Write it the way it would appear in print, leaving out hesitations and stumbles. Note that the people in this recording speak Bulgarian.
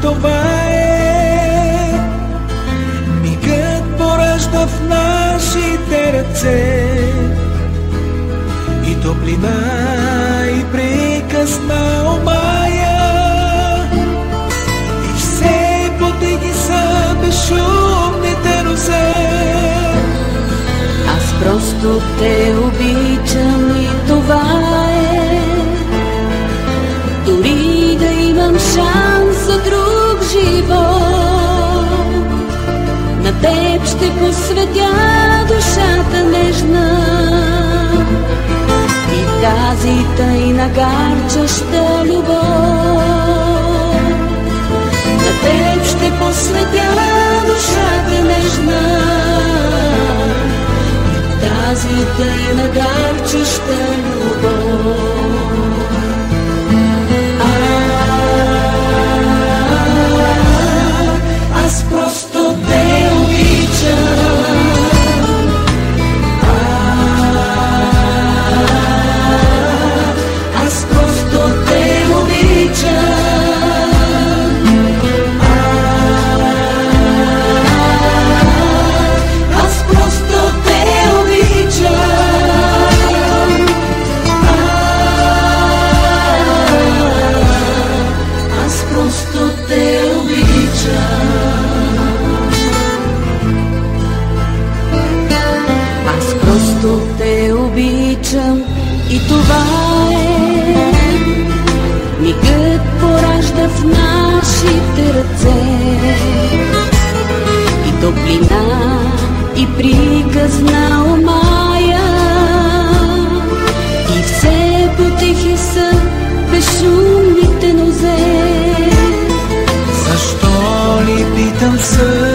това е. Мигът поражда в нашите ръце и топлина, и приказна омая, и все потеги са безшумните розе. Аз просто те обичам и това е. Дори да имам шанс за друг живот, на теб ще посветя душата нежна и тази тайна гарчаща любов. На теб ще посветя душата нежна и тази тайна гарчаща любов. Аз просто те обичам. Аз просто те обичам. Аз просто те обичам. Аз просто те обичам. Аз просто те обичам и това е. Мигът поражда в нашите ръце и топлина, и приказна омая, и все потихи са безшумните нозе. Защо ли питам се?